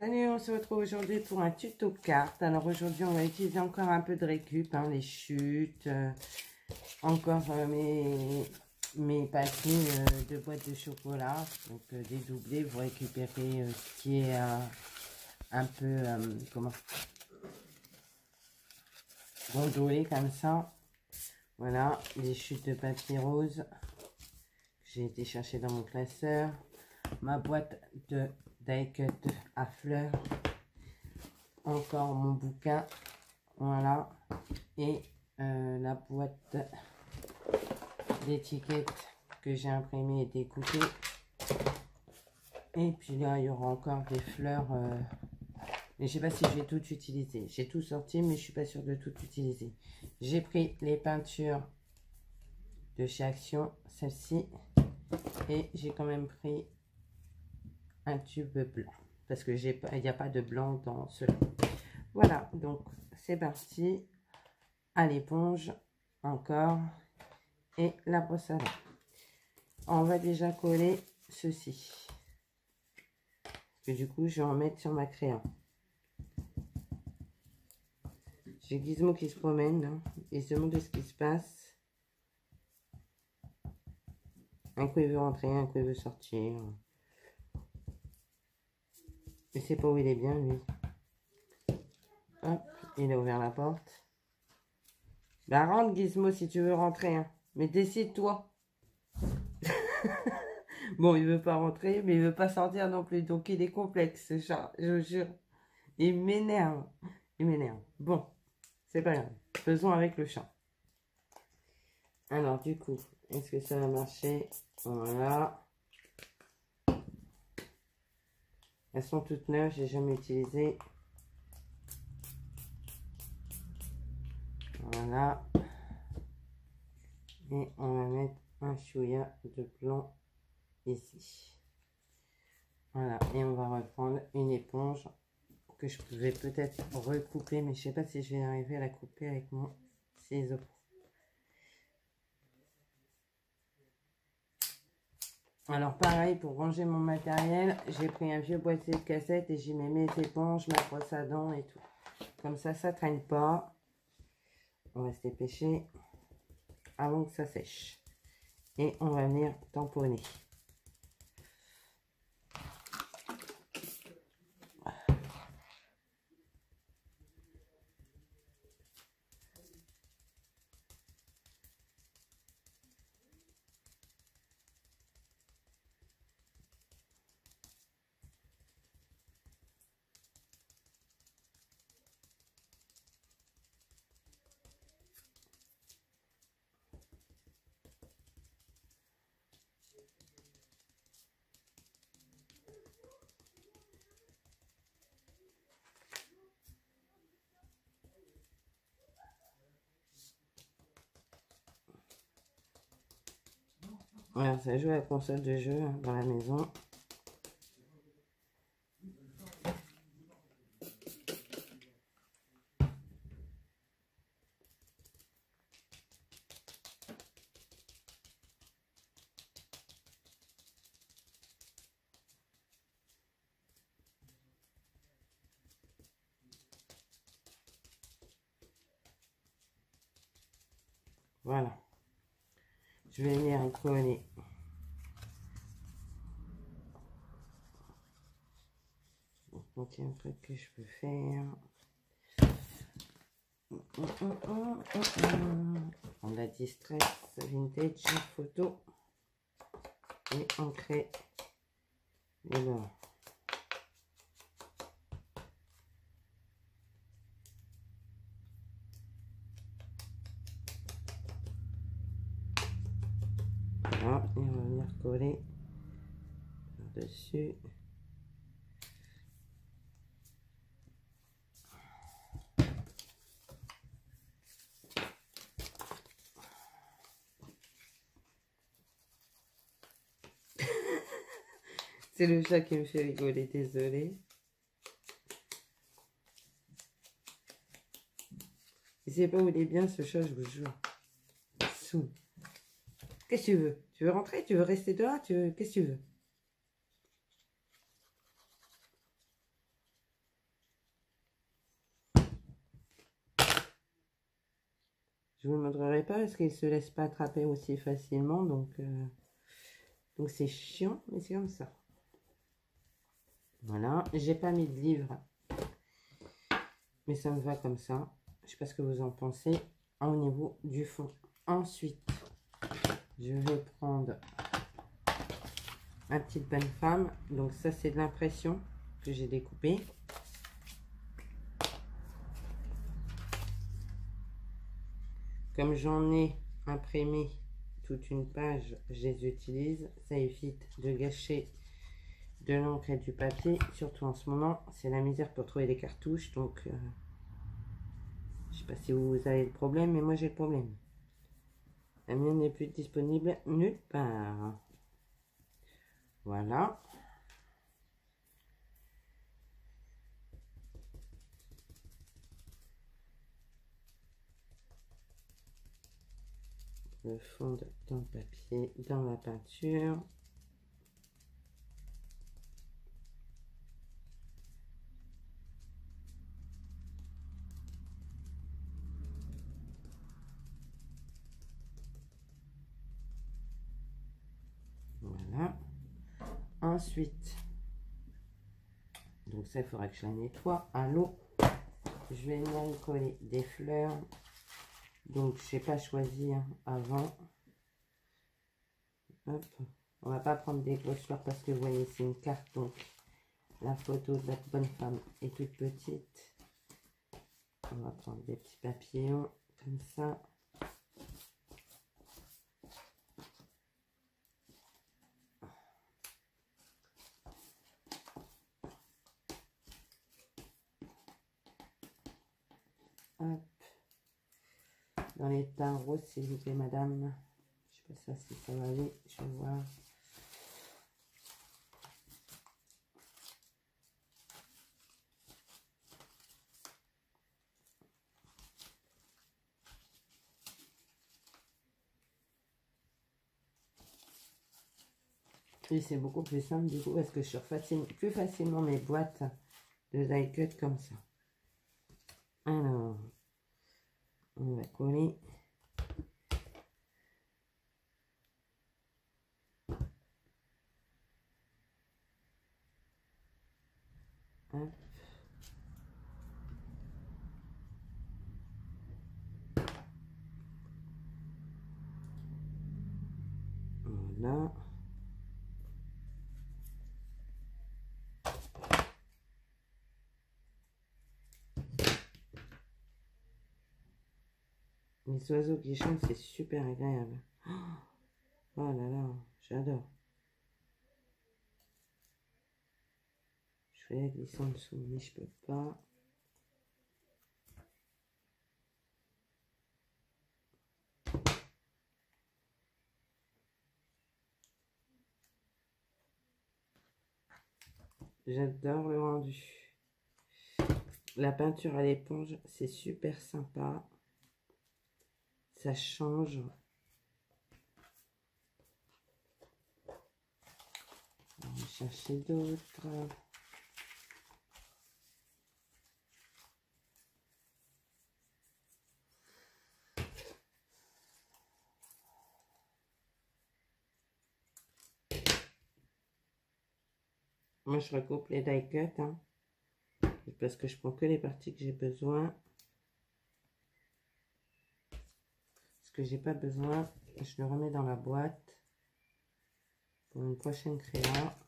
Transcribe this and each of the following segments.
Salut, on se retrouve aujourd'hui pour un tuto carte. Alors aujourd'hui, on va utiliser encore un peu de récup, hein, les chutes, encore mes paquets de boîtes de chocolat, donc dédoublés. Vous récupérez ce qui est un peu, gondolé comme ça. Voilà, les chutes de papier rose que j'ai été chercher dans mon classeur. Ma boîte de die cut à fleurs, encore mon bouquin, voilà, et la boîte d'étiquettes que j'ai imprimée et découpée. Et puis là il y aura encore des fleurs, mais je sais pas si je vais tout utiliser. J'ai tout sorti mais je suis pas sûre de tout utiliser. J'ai pris les peintures de chez Action, celle-ci, et j'ai quand même pris un tube blanc parce que il n'y a pas de blanc dans cela. Voilà, donc c'est parti. À l'éponge encore et la brosse à dents. On va déjà coller ceci parce que du coup je vais en mettre sur ma crayon. J'ai Gizmo qui se promène, hein. Il se demande ce qui se passe. Un coup il veut rentrer, un coup il veut sortir. Je sais pas où il est bien lui. Hop, il a ouvert la porte. Bah rentre Gizmo si tu veux rentrer, hein. Mais décide-toi. Bon, il veut pas rentrer, mais il veut pas sortir non plus. Donc il est complexe ce chat, je vous jure. Il m'énerve. Il m'énerve. Bon, c'est pas grave. Faisons avec le chat. Alors du coup, est-ce que ça va marcher? Voilà. Elles sont toutes neuves, j'ai jamais utilisé. Voilà. Et on va mettre un chouïa de blanc ici. Voilà. Et on va reprendre une éponge que je vais peut-être recouper, mais je sais pas si je vais arriver à la couper avec mon ciseau. Alors pareil, pour ranger mon matériel, j'ai pris un vieux boîtier de cassette et j'y mets mes éponges, ma brosse à dents et tout. Comme ça traîne pas. On va se dépêcher avant que ça sèche. Et on va venir tamponner. Voilà, ça joue à la console de jeu dans la maison. Voilà. Je vais venir coller. Donc il y a un truc que je peux faire. On a Distress Vintage Photo et on crée les bords. Voilà, et on va venir coller par-dessus. C'est le chat qui me fait rigoler, désolé. Il sait pas où il est bien ce chat, je vous jure. Sous. Qu'est-ce que tu veux? Tu veux rentrer? Tu veux rester dehors? Qu'est-ce que tu veux? Je vous le montrerai pas parce qu'il se laisse pas attraper aussi facilement, donc c'est chiant, mais c'est comme ça. Voilà, j'ai pas mis de livre, mais ça me va comme ça. Je sais pas ce que vous en pensez au niveau du fond. Ensuite, je vais prendre un petit bonne femme. Donc ça, c'est de l'impression que j'ai découpé. Comme j'en ai imprimé toute une page, je les utilise. Ça évite de gâcher de l'encre et du papier. Surtout en ce moment, c'est la misère pour trouver des cartouches. Donc, je sais pas si vous avez le problème, mais moi j'ai le problème. La mienne n'est plus disponible nulle part. Voilà. Le fond dans le papier, dans la peinture. Voilà. Ensuite, donc ça, il faudra que je la nettoie à l'eau. Je vais venir y coller des fleurs. Donc, je sais pas choisir avant. Hop. On va pas prendre des grosses fleurs parce que vous voyez, c'est une carte. Donc, la photo de la bonne femme est toute petite. On va prendre des petits papillons comme ça. Hop. Dans les teints roses, s'il vous plaît, madame. Je sais pas si ça va aller. Je vais voir. Et c'est beaucoup plus simple du coup parce que je sors plus facilement mes boîtes de die cut comme ça. Alors, on va coller. Hop. Voilà. Les oiseaux qui chantent, c'est super agréable. Oh là là, j'adore. Je vais la glisser en dessous, mais je peux pas. J'adore le rendu. La peinture à l'éponge, c'est super sympa. Ça change. On va chercher d'autres. Moi, je recoupe les die cut, hein, parce que je prends que les parties que j'ai besoin. Ce que j'ai pas besoin, je le remets dans la boîte pour une prochaine créa.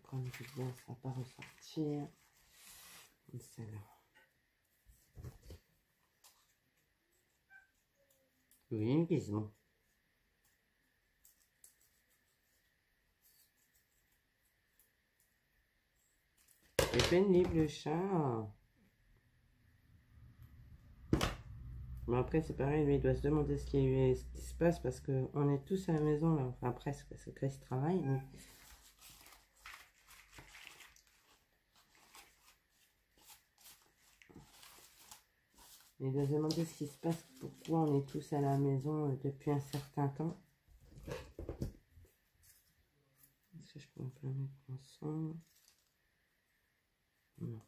Comme je dis, ça va pas ressortir. Comme ça là. Oui, une gizmo. pénible le chat. Bon après c'est pareil, lui il doit se demander ce qui se passe parce qu'on est tous à la maison là, enfin presque parce que Chris travaille. Mais... il doit se demander ce qui se passe, pourquoi on est tous à la maison depuis un certain temps. Est-ce que je peux pas mettre ensemble? Non.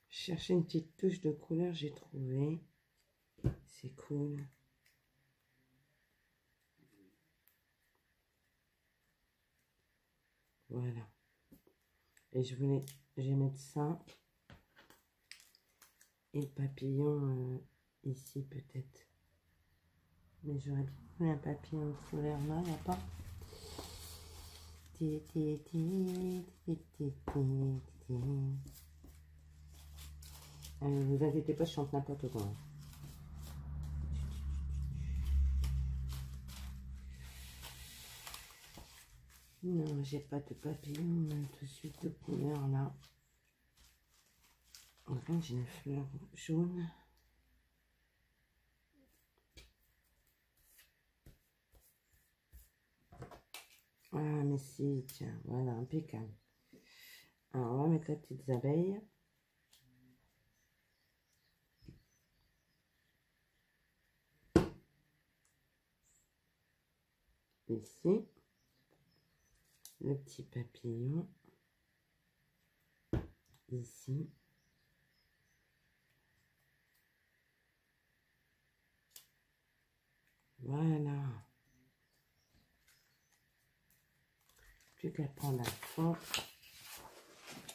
Chercher une petite touche de couleur, j'ai trouvé. C'est cool. Voilà. Et je vais mettre ça. Et le papillon ici peut-être. Mais j'aurais bien voulu un papillon de couleur là, il n'y a pas. Vous inquiétez pas, je chante n'importe quoi. Non, j'ai pas de papillon tout de suite de couleur là. Enfin, j'ai une fleur jaune. Ah, mais si, tiens, voilà, impeccable. Alors, on va mettre les petites abeilles. Ici. Le petit papillon. Ici. Voilà. Plus qu'à prendre un fond.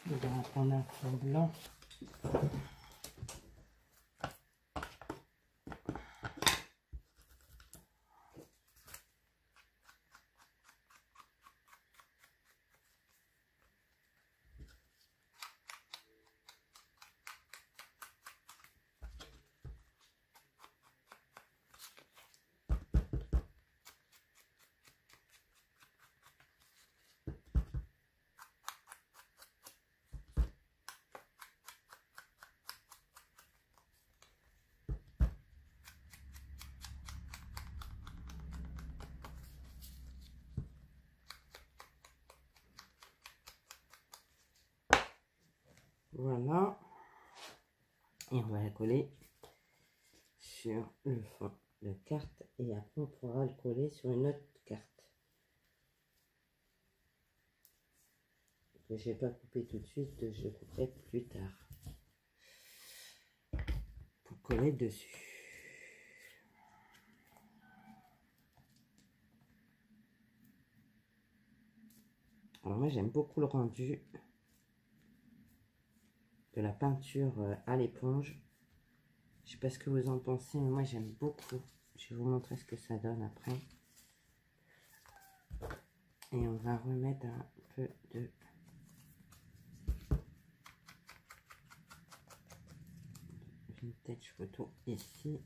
On va prendre un fond blanc. Voilà. Et on va la coller sur le fond de carte. Et après, on pourra le coller sur une autre carte. Que je ne vais pas couper tout de suite, je le couperai plus tard. Pour coller dessus. Alors moi, j'aime beaucoup le rendu de la peinture à l'éponge. Je sais pas ce que vous en pensez, mais moi j'aime beaucoup. Je vais vous montrer ce que ça donne après. Et on va remettre un peu de vintage photo ici.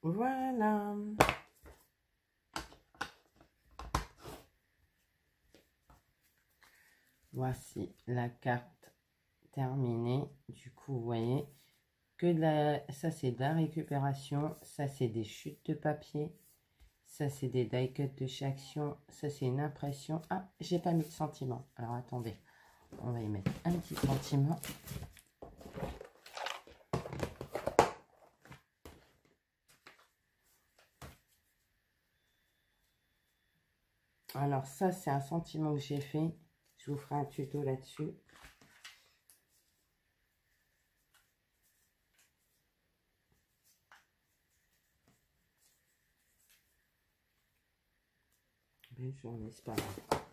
Voilà. Voici la carte terminé. Du coup, vous voyez que de la... ça, c'est de la récupération. Ça, c'est des chutes de papier. Ça, c'est des die cuts de chez Action. Ça, c'est une impression. Ah, j'ai pas mis de sentiment. Alors, attendez. On va y mettre un petit sentiment. Alors, ça, c'est un sentiment que j'ai fait. Je vous ferai un tuto là-dessus. Belle journée, c'est pas grave.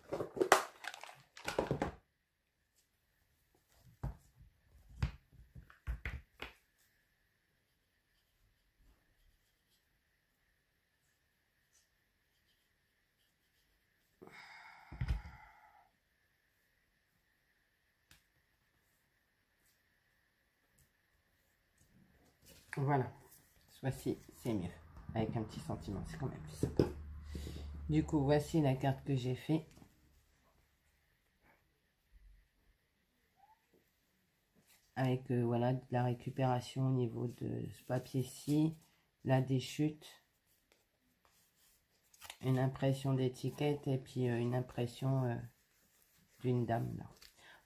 Voilà. Voici, c'est mieux. Avec un petit sentiment, c'est quand même plus sympa. Du coup, voici la carte que j'ai fait. Avec voilà, de la récupération au niveau de ce papier-ci, la déchute, une impression d'étiquette et puis une impression d'une dame. Là.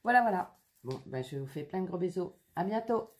Voilà, voilà. Bon, ben, je vous fais plein de gros bisous. À bientôt.